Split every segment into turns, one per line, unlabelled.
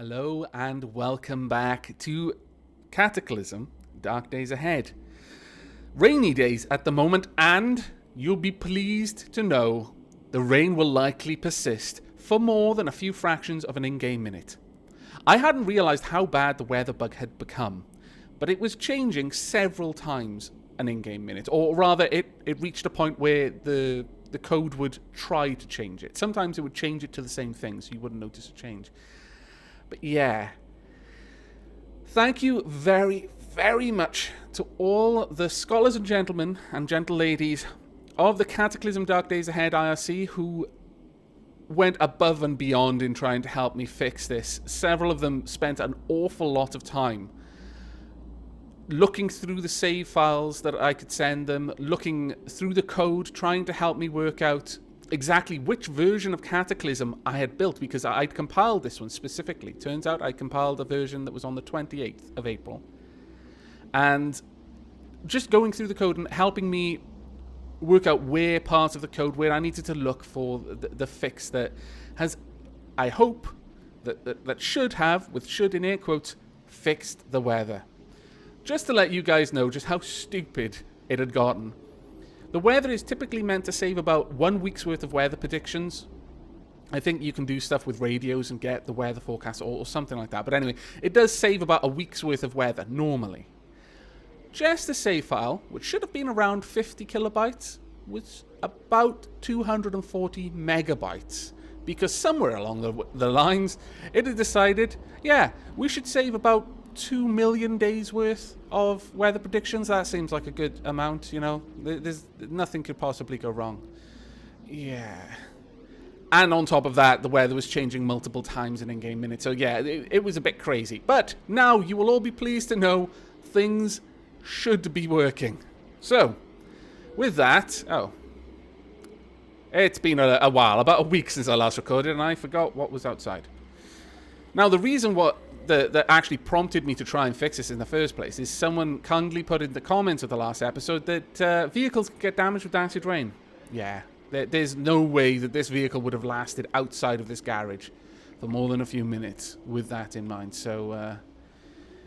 Hello and welcome back to Cataclysm, Dark Days Ahead. Rainy days at the moment, and you'll be pleased to know the rain will likely persist for more than a few fractions of an in-game minute. I hadn't realised how bad the weather bug had become, but it was changing several times an in-game minute, or rather it reached a point where the code would try to change it. Sometimes it would change it to the same thing, so you wouldn't notice a change. But yeah, thank you very, very much to all the scholars and gentlemen and gentle ladies of the Cataclysm Dark Days Ahead IRC who went above and beyond in trying to help me fix this. Several of them spent an awful lot of time looking through the save files that I could send them, looking through the code, trying to help me work out exactly which version of Cataclysm I had built, because I'd compiled this one specifically. Turns out I compiled a version that was on the 28th of April. And just going through the code and helping me work out where parts of the code, where I needed to look for the fix that has, I hope, that should have, with should in air quotes, fixed the weather. Just to let you guys know just how stupid it had gotten. The weather is typically meant to save about 1 week's worth of weather predictions. I think you can do stuff with radios and get the weather forecast or something like that. But anyway, it does save about a week's worth of weather, normally. Just the save file, which should have been around 50 kilobytes, was about 240 megabytes. Because somewhere along the lines, it had decided, yeah, we should save about 2 million days worth of weather predictions. That seems like a good amount, you know. There's nothing could possibly go wrong. Yeah. And on top of that, the weather was changing multiple times in in-game minutes. So yeah, it was a bit crazy. But now you will all be pleased to know things should be working. So, with that, it's been a while, about a week since I last recorded, and I forgot what was outside. Now, the reason that actually prompted me to try and fix this in the first place is someone kindly put in the comments of the last episode that vehicles can get damaged with acid rain. Yeah, there's no way that this vehicle would have lasted outside of this garage for more than a few minutes with that in mind. So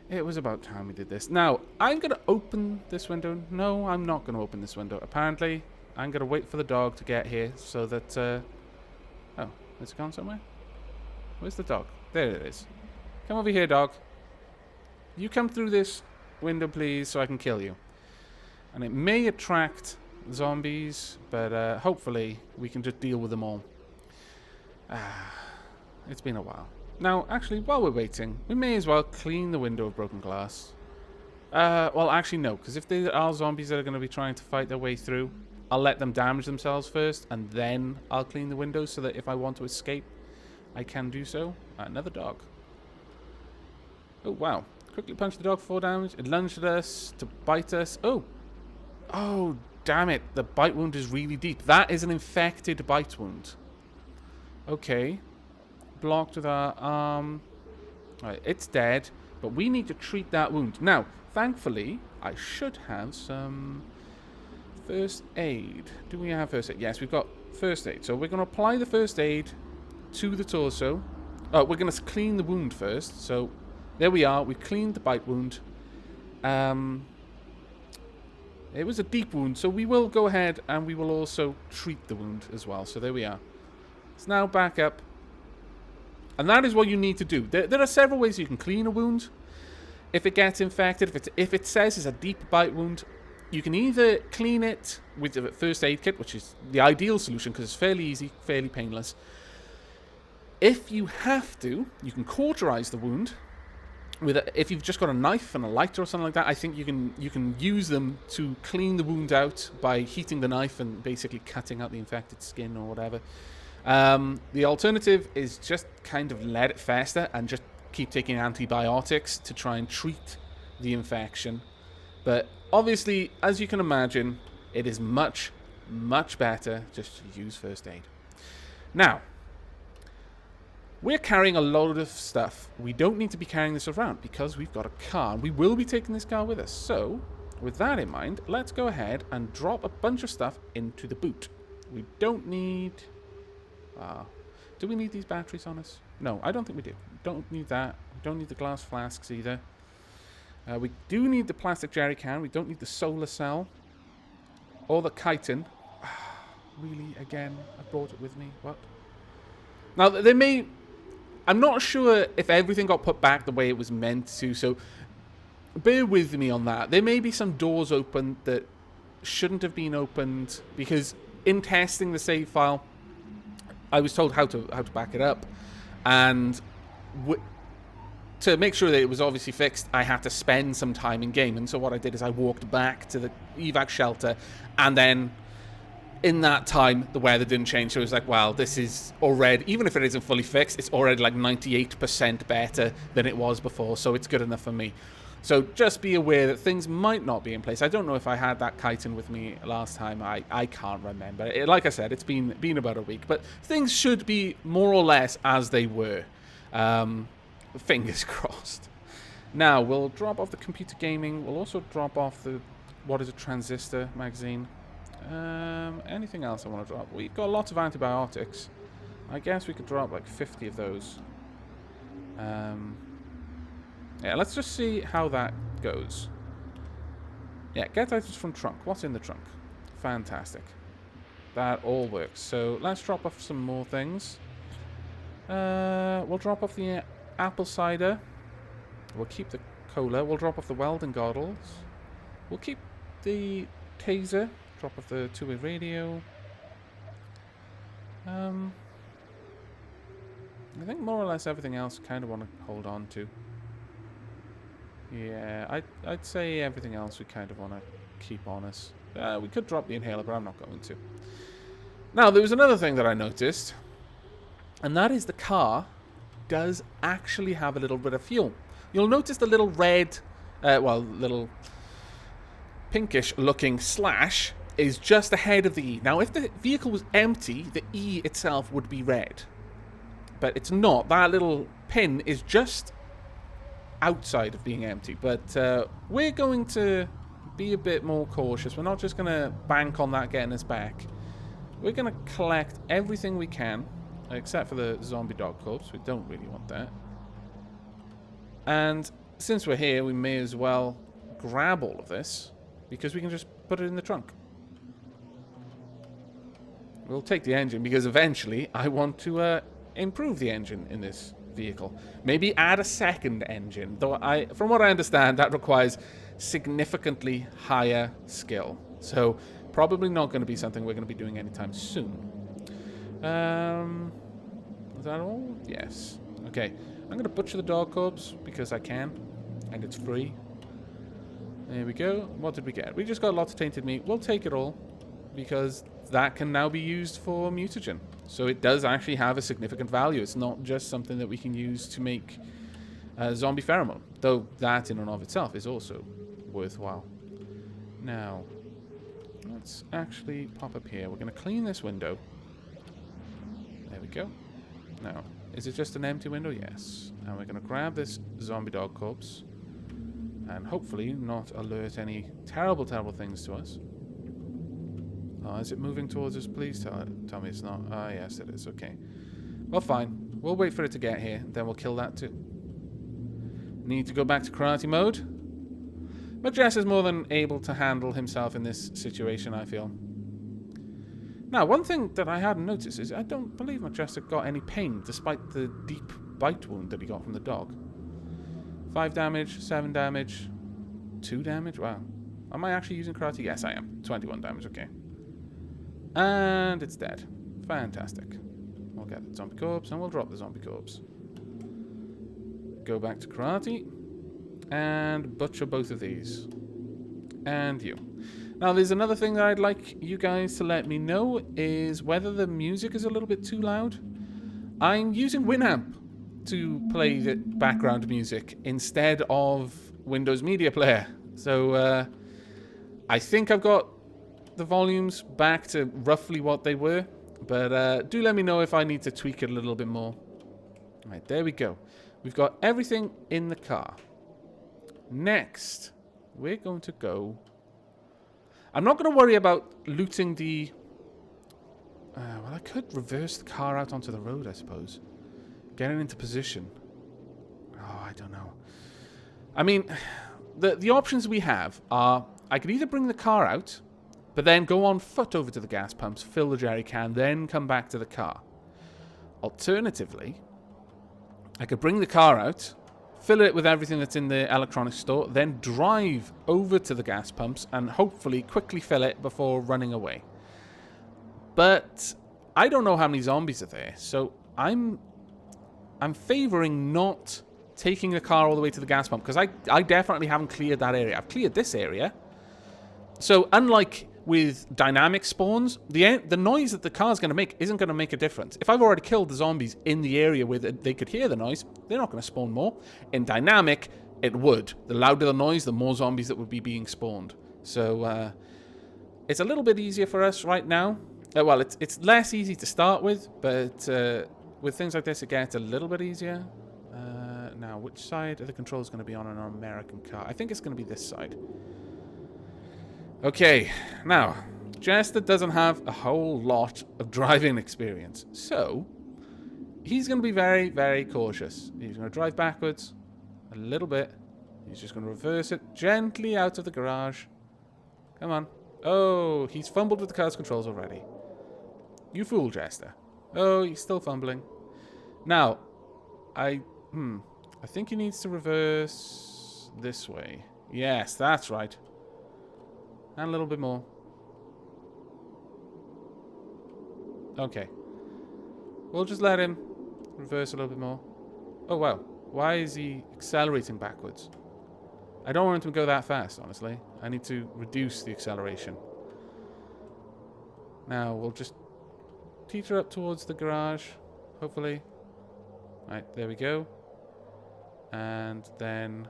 it was about time we did this. Now, I'm going to open this window. No, I'm not going to open this window. Apparently, I'm going to wait for the dog to get here so that... oh, has it gone somewhere? Where's the dog? There it is. Come over here, dog. You come through this window, please, so I can kill you. And it may attract zombies, but hopefully we can just deal with them all. It's been a while. Now, actually, while we're waiting, we may as well clean the window of broken glass. Well, actually, no, because if there are zombies that are going to be trying to fight their way through, I'll let them damage themselves first, and then I'll clean the window so that if I want to escape, I can do so. Another dog. Oh, wow. Quickly punched the dog for 4 damage. It lunged at us to bite us. Oh. Oh, damn it. The bite wound is really deep. That is an infected bite wound. Okay. Blocked with our arm. Alright, it's dead. But we need to treat that wound. Now, thankfully, I should have some first aid. Do we have first aid? Yes, we've got first aid. So we're going to apply the first aid to the torso. Oh, we're going to clean the wound first. So... there we are. We've cleaned the bite wound. It was a deep wound, so we will go ahead and we will also treat the wound as well. So there we are. It's now back up. And that is what you need to do. There are several ways you can clean a wound. If it gets infected, if it says it's a deep bite wound, you can either clean it with the first aid kit, which is the ideal solution because it's fairly easy, fairly painless. If you have to, you can cauterize the wound. If you've just got a knife and a lighter or something like that, I think you can use them to clean the wound out by heating the knife and basically cutting out the infected skin or whatever. The alternative is just kind of let it fester and just keep taking antibiotics to try and treat the infection. But obviously, as you can imagine, it is much, much better just to use first aid. Now, we're carrying a load of stuff. We don't need to be carrying this around because we've got a car. We will be taking this car with us. So, with that in mind, let's go ahead and drop a bunch of stuff into the boot. We don't need... do we need these batteries on us? No, I don't think we do. Don't need that. We don't need the glass flasks either. We do need the plastic jerry can. We don't need the solar cell. Or the chitin. Really? Again? I brought it with me? What? Now, they may... I'm not sure if everything got put back the way it was meant to, so bear with me on that. There may be some doors open that shouldn't have been opened, because in testing the save file, I was told how to back it up, and to make sure that it was obviously fixed, I had to spend some time in game. And so what I did is I walked back to the evac shelter, and then in that time the weather didn't change. So it was like, well, this is already, even if it isn't fully fixed, it's already like 98% better than it was before, so it's good enough for me. So just be aware that things might not be in place. I don't know if I had that chitin with me last time. I can't remember. Like I said, it's been about a week. But things should be more or less as they were. Fingers crossed. Now, we'll drop off the computer gaming. We'll also drop off the, what is a transistor magazine. Anything else I want to drop? We've got lots of antibiotics. I guess we could drop like 50 of those. Yeah, let's just see how that goes. Yeah, get items from trunk. What's in the trunk? Fantastic. That all works. So let's drop off some more things. We'll drop off the apple cider. We'll keep the cola. We'll drop off the welding goggles. We'll keep the taser. Drop off the two-way radio. I think more or less everything else kind of want to hold on to. Yeah, I'd say everything else we kind of want to keep on us. We could drop the inhaler, but I'm not going to. Now, there was another thing that I noticed, and that is the car does actually have a little bit of fuel. You'll notice the little red, little pinkish-looking slash is just ahead of the E. Now, if the vehicle was empty, the E itself would be red. But it's not. That little pin is just outside of being empty. But we're going to be a bit more cautious. We're not just going to bank on that getting us back. We're going to collect everything we can, except for the zombie dog corpse. We don't really want that. And since we're here, we may as well grab all of this, because we can just put it in the trunk. We'll take the engine, because eventually I want to improve the engine in this vehicle. Maybe add a second engine, though from what I understand, that requires significantly higher skill. So probably not going to be something we're going to be doing anytime soon. Is that all? Yes. Okay. I'm going to butcher the dog corpse because I can, and it's free. There we go. What did we get? We just got lots of tainted meat. We'll take it all, because that can now be used for mutagen. So it does actually have a significant value. It's not just something that we can use to make zombie pheromone, though that in and of itself is also worthwhile. Now, let's actually pop up here. We're going to clean this window. There we go. Now, is it just an empty window? Yes. And we're going to grab this zombie dog corpse and hopefully not alert any terrible, terrible things to us. Oh, is it moving towards us? Please tell me it's not. Ah, yes, it is. Okay. Well, fine. We'll wait for it to get here, then we'll kill that too. Need to go back to karate mode. But Jess is more than able to handle himself in this situation, I feel. Now, one thing that I hadn't noticed is I don't believe Majestic got any pain, despite the deep bite wound that he got from the dog. 5 damage, 7 damage, 2 damage? Wow. Am I actually using karate? Yes, I am. 21 damage, okay. And it's dead. Fantastic. We'll get the zombie corpse, and we'll drop the zombie corpse. Go back to karate, and butcher both of these. And you. Now, there's another thing that I'd like you guys to let me know, is whether the music is a little bit too loud. I'm using Winamp to play the background music instead of Windows Media Player. So, I think I've got the volumes back to roughly what they were, but do let me know if I need to tweak it a little bit more. All right, there we go. We've got everything in the car. Next, we're going to go... I'm not going to worry about looting the... well, I could reverse the car out onto the road, I suppose. Getting into position. Oh, I don't know. I mean, the options we have are, I could either bring the car out, but then go on foot over to the gas pumps, fill the jerry can, then come back to the car. Alternatively, I could bring the car out, fill it with everything that's in the electronics store, then drive over to the gas pumps and hopefully quickly fill it before running away. But I don't know how many zombies are there, so I'm favoring not taking the car all the way to the gas pump, because I definitely haven't cleared that area. I've cleared this area. So unlike with dynamic spawns, the noise that the car's going to make isn't going to make a difference. If I've already killed the zombies in the area where they could hear the noise, they're not going to spawn more. In dynamic, it would. The louder the noise, the more zombies that would be being spawned. So it's a little bit easier for us right now. Well, it's less easy to start with, but with things like this, it gets a little bit easier. Now, which side are the controls going to be on an American car? I think it's going to be this side. Okay, now, Jester doesn't have a whole lot of driving experience, so he's going to be very, very cautious. He's going to drive backwards a little bit. He's just going to reverse it gently out of the garage. Come on. Oh, he's fumbled with the car's controls already. You fool, Jester. Oh, he's still fumbling. Now, I think he needs to reverse this way. Yes, that's right. And a little bit more. Okay. We'll just let him reverse a little bit more. Oh, wow. Why is he accelerating backwards? I don't want him to go that fast, honestly. I need to reduce the acceleration. Now, we'll just teeter up towards the garage, hopefully. Right, there we go. And then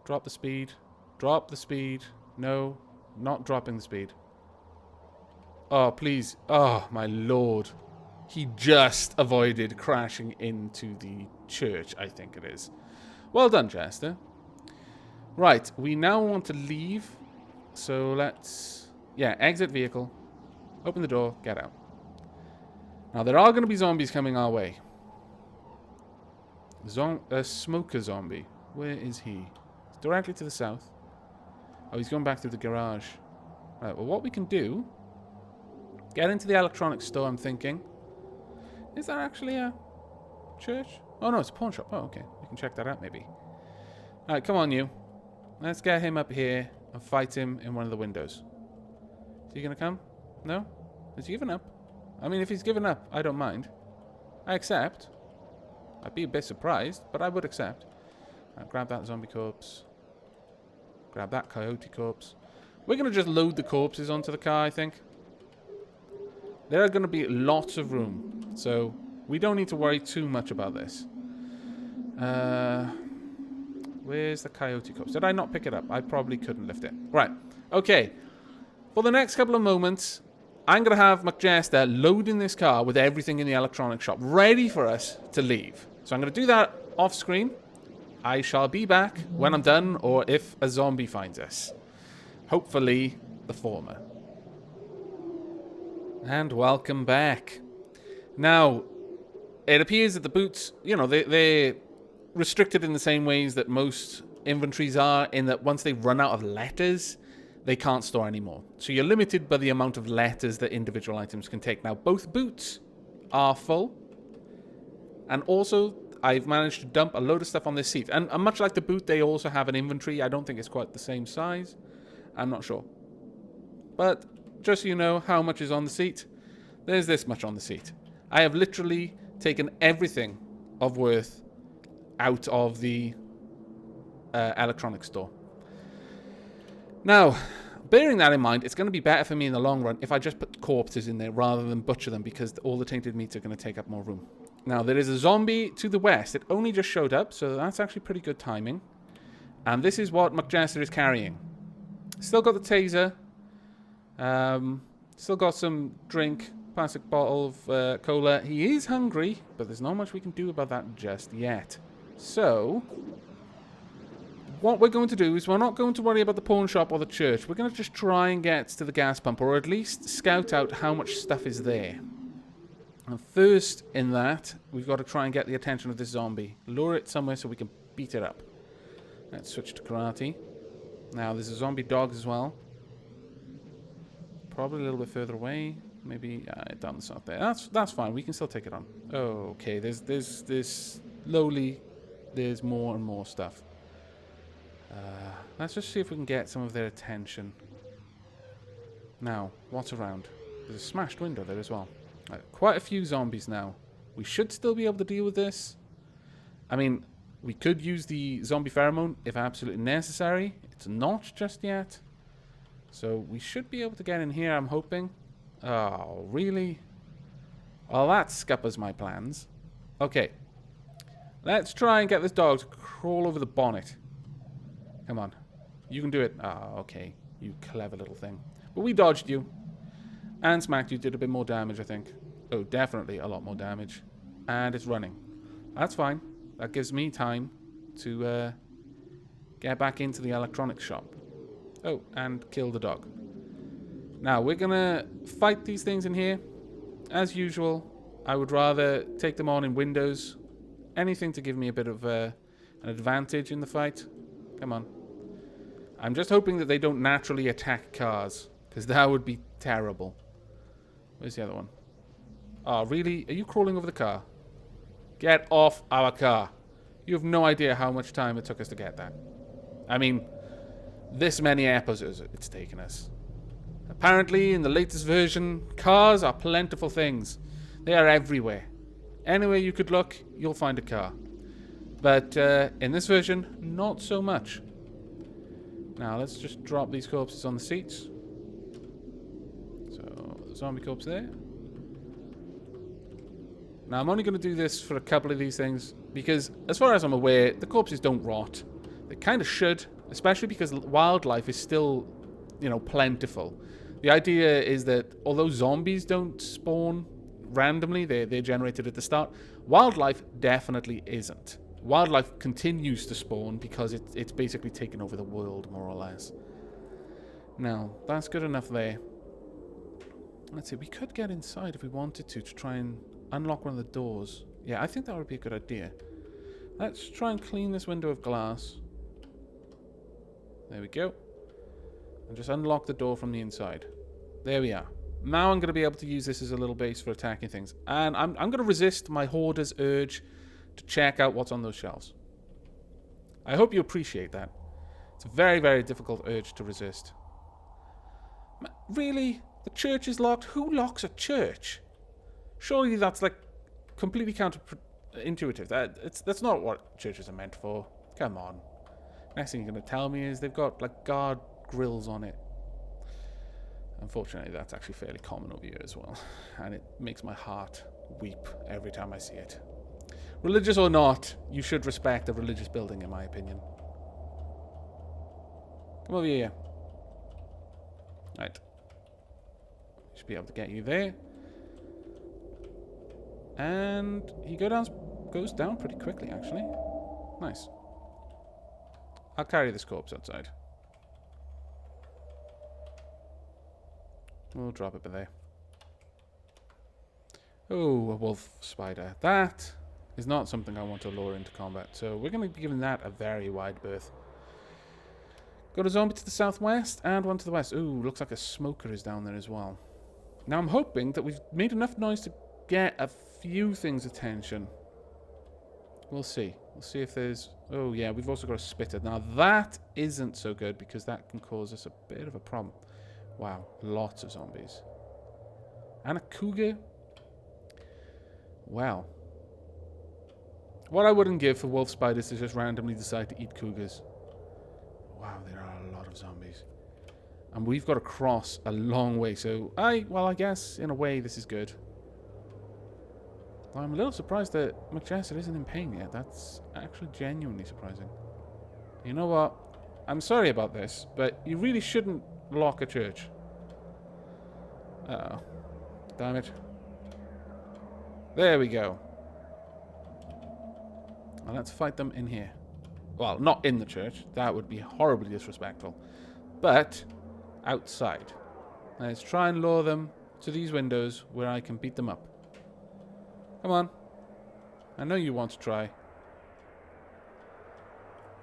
drop the speed. Drop the speed. No, not dropping the speed. Oh, please. Oh, my lord. He just avoided crashing into the church, I think it is. Well done, Jester. Right, we now want to leave. So let's... yeah, exit vehicle. Open the door. Get out. Now, there are going to be zombies coming our way. A smoker zombie. Where is he? He's directly to the south. Oh, he's going back through the garage. Right, well, what we can do... get into the electronics store, I'm thinking. Is that actually a church? Oh, no, it's a pawn shop. Oh, okay. We can check that out, maybe. Alright, come on, you. Let's get him up here and fight him in one of the windows. Is he going to come? No? Has he given up? I mean, if he's given up, I don't mind. I accept. I'd be a bit surprised, but I would accept. Right, grab that zombie corpse. Grab that coyote corpse. We're going to just load the corpses onto the car, I think. There are going to be lots of room, so we don't need to worry too much about this. Where's the coyote corpse? Did I not pick it up? I probably couldn't lift it. Right. Okay. For the next couple of moments, I'm going to have McJester loading this car with everything in the electronics shop, ready for us to leave. So I'm going to do that off screen. I shall be back when I'm done, or if a zombie finds us. Hopefully, the former. And welcome back. Now, it appears that the boots, you know, they're restricted in the same ways that most inventories are, in that once they run out of letters, they can't store anymore. So you're limited by the amount of letters that individual items can take. Now, both boots are full. And also, I've managed to dump a load of stuff on this seat. And much like the boot, they also have an inventory. I don't think it's quite the same size. I'm not sure. But just so you know how much is on the seat, there's this much on the seat. I have literally taken everything of worth out of the electronics store. Now, bearing that in mind, it's going to be better for me in the long run if I just put corpses in there rather than butcher them, because all the tainted meats are going to take up more room. Now, there is a zombie to the west. It only just showed up, so that's actually pretty good timing. And this is what McJester is carrying. Still got the taser. Still got some drink. Plastic bottle of cola. He is hungry, but there's not much we can do about that just yet. So, what we're going to do is we're not going to worry about the pawn shop or the church. We're going to just try and get to the gas pump, or at least scout out how much stuff is there. And first in that, we've got to try and get the attention of this zombie. Lure it somewhere so we can beat it up. Let's switch to karate. Now, there's a zombie dog as well. Probably a little bit further away. Maybe down the south there. That's fine. We can still take it on. Oh, okay. There's slowly, there's more and more stuff. Let's just see if we can get some of their attention. Now, what's around? There's a smashed window there as well. Quite a few zombies now. We should still be able to deal with this. I mean, we could use the zombie pheromone if absolutely necessary. It's not just yet. So we should be able to get in here, I'm hoping. Oh, really? Well, that scuppers my plans. Okay. Let's try and get this dog to crawl over the bonnet. Come on. You can do it. Oh, okay. You clever little thing. But we dodged you. And smacked you. Did a bit more damage, I think. Oh, definitely a lot more damage. And it's running. That's fine. That gives me time to get back into the electronics shop. Oh, and kill the dog. Now, we're going to fight these things in here. As usual, I would rather take them on in windows. Anything to give me a bit of an advantage in the fight. Come on. I'm just hoping that they don't naturally attack cars, because that would be terrible. Where's the other one? Oh, really? Are you crawling over the car? Get off our car. You have no idea how much time it took us to get that. I mean, this many episodes it's taken us. Apparently, in the latest version, cars are plentiful things. They are everywhere. Anywhere you could look, you'll find a car. But in this version, not so much. Now, let's just drop these corpses on the seats. So, the zombie corpse there. Now, I'm only going to do this for a couple of these things, because, as far as I'm aware, the corpses don't rot. They kind of should, especially because wildlife is still, you know, plentiful. The idea is that although zombies don't spawn randomly, they're generated at the start, wildlife definitely isn't. Wildlife continues to spawn because it's basically taken over the world, more or less. Now, that's good enough there. Let's see, we could get inside if we wanted to try and unlock one of the doors. Yeah, I think that would be a good idea. Let's try and clean this window of glass. There we go. And just unlock the door from the inside. There we are. Now I'm going to be able to use this as a little base for attacking things. And I'm going to resist my hoarder's urge to check out what's on those shelves. I hope you appreciate that. It's a very, very difficult urge to resist. Really? The church is locked? Who locks a church? Surely that's like completely counterintuitive. That's not what churches are meant for. Come on. Next thing you're going to tell me is they've got like guard grills on it. Unfortunately, that's actually fairly common over here as well. And it makes my heart weep every time I see it. Religious or not, you should respect a religious building, in my opinion. Come over here. Right. Should be able to get you there. And he goes down pretty quickly, actually. Nice. I'll carry this corpse outside. We'll drop it there. Oh, a wolf spider. That is not something I want to lure into combat. So we're going to be giving that a very wide berth. Got a zombie to the southwest and one to the west. Ooh, looks like a smoker is down there as well. Now I'm hoping that we've made enough noise to get a few things' attention. We'll see. We'll see if there's... Oh, yeah, we've also got a spitter. Now, that isn't so good because that can cause us a bit of a problem. Wow, lots of zombies. And a cougar. Well. What I wouldn't give for wolf spiders to just randomly decide to eat cougars. Wow, there are a lot of zombies. And we've got to cross a long way, so I guess, in a way, this is good. I'm a little surprised that McJessett isn't in pain yet. That's actually genuinely surprising. You know what? I'm sorry about this, but you really shouldn't lock a church. Uh-oh. Damn it. There we go. Well, let's fight them in here. Well, not in the church. That would be horribly disrespectful. But outside. Let's try and lure them to these windows where I can beat them up. Come on. I know you want to try.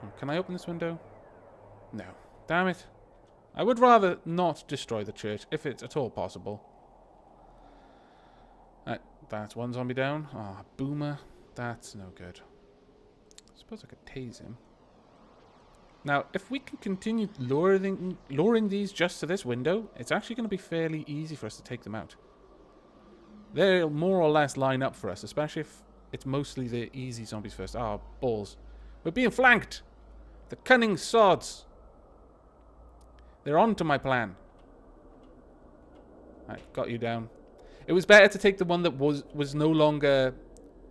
Oh, can I open this window? No. Damn it. I would rather not destroy the church, if it's at all possible. That's one zombie down. Ah, oh, boomer. That's no good. I suppose I could tase him. Now, if we can continue luring these just to this window, it's actually going to be fairly easy for us to take them out. They'll more or less line up for us, especially if it's mostly the easy zombies first. Ah, oh, balls. We're being flanked! The cunning sods! They're on to my plan. Alright, got you down. It was better to take the one that was no longer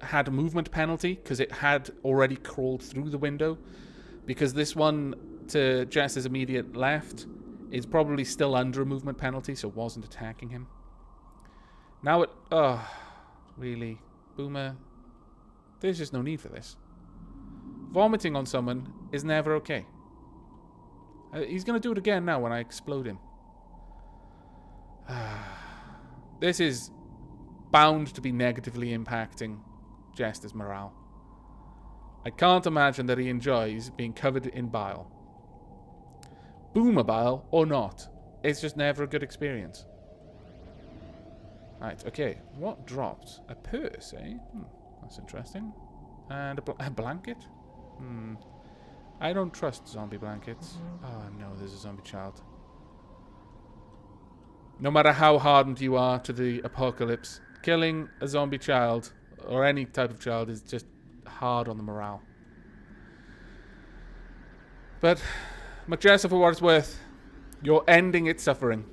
had a movement penalty, because it had already crawled through the window. Because this one to Jess's immediate left is probably still under a movement penalty, so wasn't attacking him. Now it... Oh, really? Boomer? There's just no need for this. Vomiting on someone is never okay. He's going to do it again now when I explode him. This is bound to be negatively impacting Jester's morale. I can't imagine that he enjoys being covered in bile. Boomer bile or not, it's just never a good experience. Right, okay. What dropped? A purse, eh? That's interesting. And a blanket? I don't trust zombie blankets. Oh no, there's a zombie child. No matter how hardened you are to the apocalypse, killing a zombie child, or any type of child, is just hard on the morale. But, Majesta, for what it's worth, you're ending its suffering.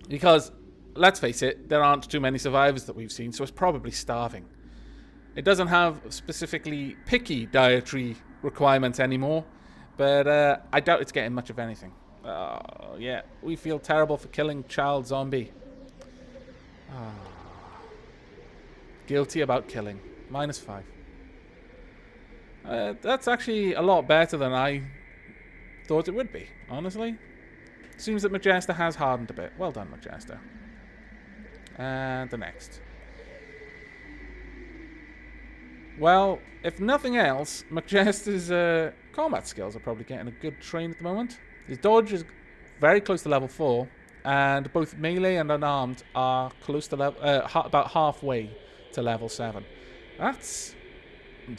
Because, let's face it, there aren't too many survivors that we've seen, so it's probably starving. It doesn't have specifically picky dietary requirements anymore, but I doubt it's getting much of anything. Oh, yeah, we feel terrible for killing child zombie. Oh. Guilty about killing. -5. That's actually a lot better than I thought it would be, honestly. Seems that Majesta has hardened a bit. Well done, Majesta. And the next. Well, if nothing else, Majesta's combat skills are probably getting a good train at the moment. His dodge is very close to level 4, and both melee and unarmed are close to level, about halfway to level 7. That's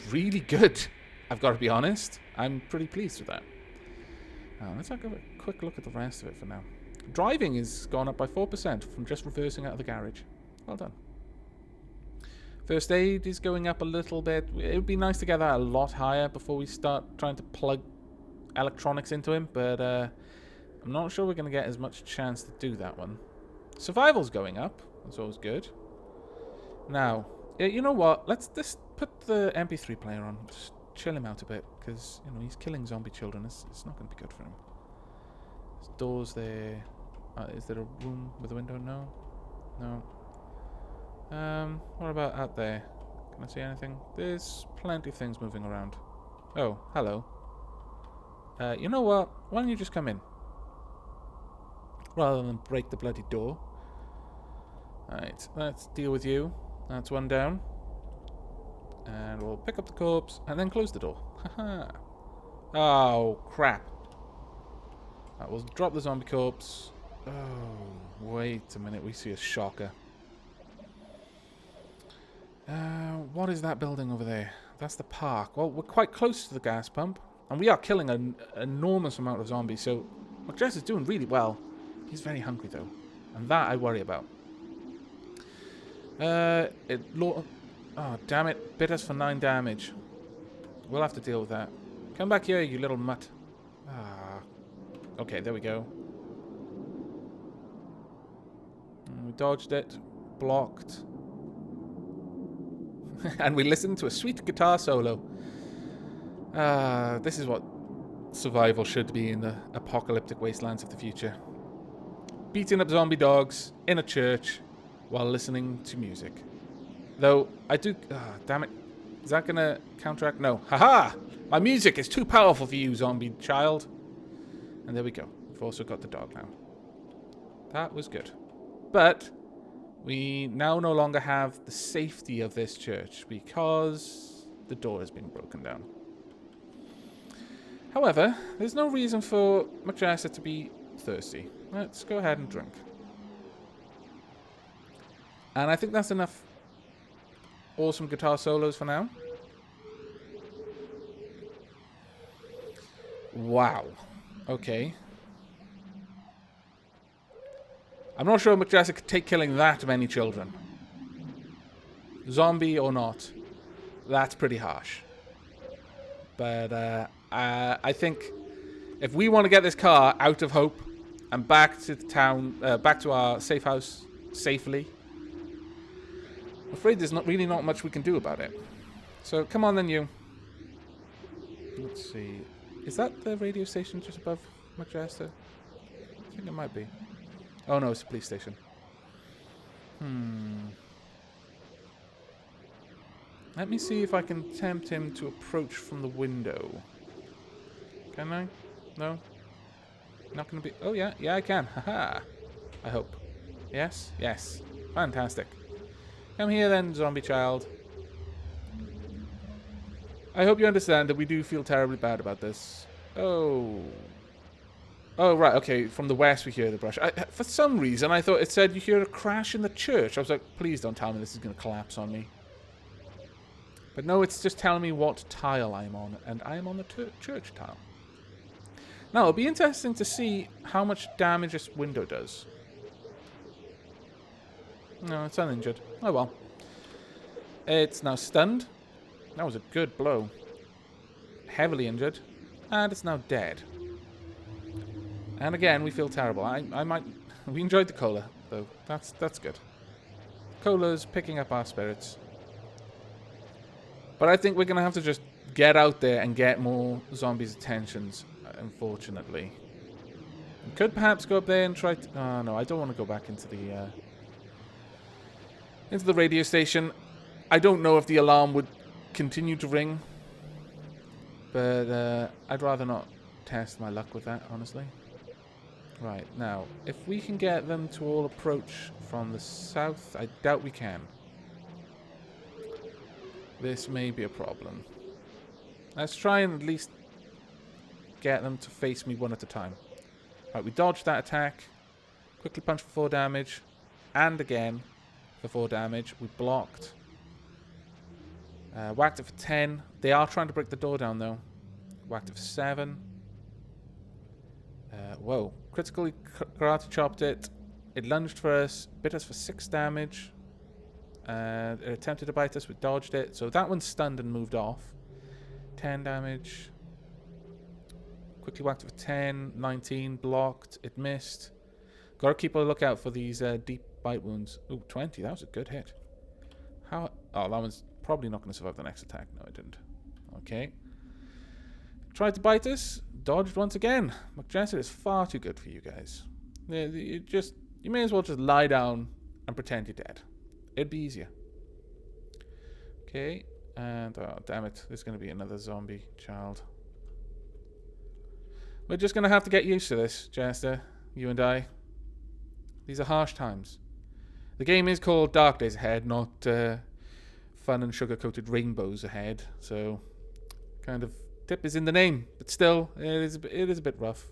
really good, I've got to be honest. I'm pretty pleased with that. Let's have a quick look at the rest of it for now. Driving is gone up by 4% from just reversing out of the garage. Well done. First aid is going up a little bit. It would be nice to get that a lot higher before we start trying to plug electronics into him, but I'm not sure we're going to get as much chance to do that one. Survival's going up. That's always good. Now, you know what? Let's just put the MP3 player on. Just chill him out a bit, because you know he's killing zombie children. It's not going to be good for him. There's doors there. Is there a room with a window? No. No. What about out there? Can I see anything? There's plenty of things moving around. Oh, hello. You know what? Why don't you just come in? Rather than break the bloody door. Alright, let's deal with you. That's one down. And we'll pick up the corpse and then close the door. Haha. Oh, crap. Right, we'll drop the zombie corpse. Oh, wait a minute. We see a shocker. What is that building over there? That's the park. Well, we're quite close to the gas pump. And we are killing an enormous amount of zombies. So, McJess is doing really well. He's very hungry, though. And that I worry about. Oh, damn it. Bit us for 9 damage. We'll have to deal with that. Come back here, you little mutt. Ah. Okay, there we go. We dodged it. Blocked. And we listened to a sweet guitar solo. This is what survival should be in the apocalyptic wastelands of the future. Beating up zombie dogs in a church while listening to music. Though, I do... damn it. Is that going to counteract? No. Haha! My music is too powerful for you, zombie child. And there we go. We've also got the dog now. That was good. But We now no longer have the safety of this church because the door has been broken down. However, there's no reason for Madrasa to be thirsty. Let's go ahead and drink. And I think that's enough awesome guitar solos for now. Wow. Okay. I'm not sure Madrasa could take killing that many children. Zombie or not, that's pretty harsh. But I think if we want to get this car out of Hope and back to the town, back to our safe house safely, I'm afraid there's not much we can do about it. So come on then, you. Let's see. Is that the radio station just above Madrasa? I think it might be. Oh no, it's a police station. Let me see if I can tempt him to approach from the window. Can I? No? Not gonna be... Oh yeah, yeah I can. Haha. I hope. Yes? Yes. Fantastic. Come here then, zombie child. I hope you understand that we do feel terribly bad about this. Oh. Oh, right, okay. From the west we hear the brush. For some reason, I thought it said you hear a crash in the church. I was like, please don't tell me this is going to collapse on me. But no, it's just telling me what tile I'm on. And I am on the church tile. Now, it'll be interesting to see how much damage this window does. No, it's uninjured. Oh well. It's now stunned. That was a good blow. Heavily injured. And it's now dead. And again, we feel terrible. I might... We enjoyed the cola, though. That's good. Cola's picking up our spirits. But I think we're going to have to just get out there and get more zombies' attentions, unfortunately. We could perhaps go up there and try to... Oh, no, I don't want to go back into the radio station. I don't know if the alarm would continue to ring. But I'd rather not test my luck with that, honestly. Right, now, if we can get them to all approach from the south, I doubt we can. This may be a problem. Let's try and at least get them to face me one at a time. Right, we dodged that attack. Quickly punch for 4 damage. And again for 4 damage. We blocked. Whacked it for 10. They are trying to break the door down, though. Whacked it for 7. Whoa. Critically karate chopped it. It lunged for us. Bit us for 6 damage. It attempted to bite us. We dodged it. So that one's stunned and moved off. 10 damage. Quickly whacked it for 10. 19. Blocked. It missed. Gotta keep a lookout for these deep bite wounds. Ooh, 20. That was a good hit. How? Oh, that one's probably not going to survive the next attack. No, it didn't. Okay. Tried to bite us. Dodged once again. McJester is far too good for you guys. You may as well just lie down and pretend you're dead. It'd be easier. Okay. And, oh, damn it. There's going to be another zombie child. We're just going to have to get used to this, Jester. You and I. These are harsh times. The game is called Dark Days Ahead, not fun and sugar-coated rainbows ahead. So, kind of tip is in the name. But still, it is a bit rough.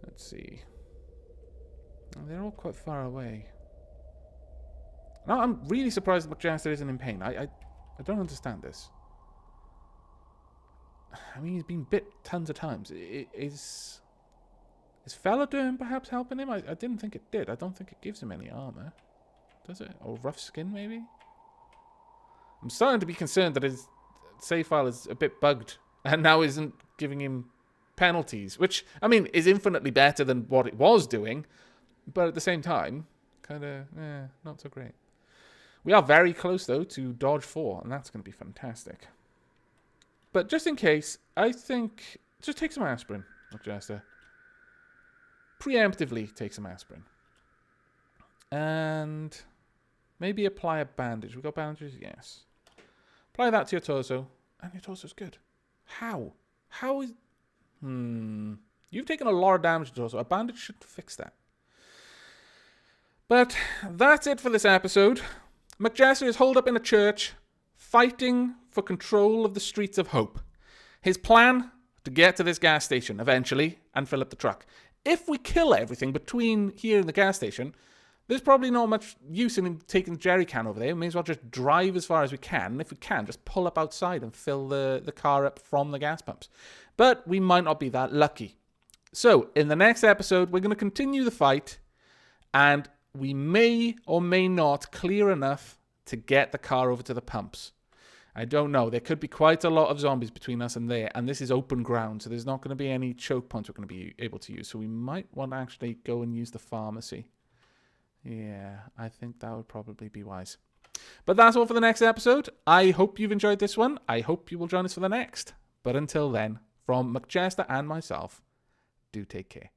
Let's see. Oh, they're all quite far away. No, I'm really surprised that McJaster isn't in pain. I don't understand this. I mean, he's been bit tons of times. Is Felladurn perhaps helping him? I didn't think it did. I don't think it gives him any armor. Does it? Or rough skin, maybe? I'm starting to be concerned that his save file is a bit bugged and now isn't giving him penalties, which, I mean, is infinitely better than what it was doing, but at the same time, kind of, not so great. We are very close, though, to dodge 4, and that's going to be fantastic. But just in case, I think, just take some aspirin, McJester. Preemptively take some aspirin. And maybe apply a bandage. We got bandages? Yes. Apply that to your torso, and your torso's good. How? How is... You've taken a lot of damage to your torso. A bandage should fix that. But that's it for this episode. McJester is holed up in a church, fighting for control of the streets of Hope. His plan? To get to this gas station eventually and fill up the truck. If we kill everything between here and the gas station, there's probably not much use in taking the jerry can over there. We may as well just drive as far as we can. And if we can, just pull up outside and fill the car up from the gas pumps. But we might not be that lucky. So, in the next episode, we're going to continue the fight. And we may or may not clear enough to get the car over to the pumps. I don't know. There could be quite a lot of zombies between us and there. And this is open ground, so there's not going to be any choke points we're going to be able to use. So we might want to actually go and use the pharmacy. Yeah, I think that would probably be wise. But that's all for the next episode. I hope you've enjoyed this one. I hope you will join us for the next. But until then, from McJester and myself, do take care.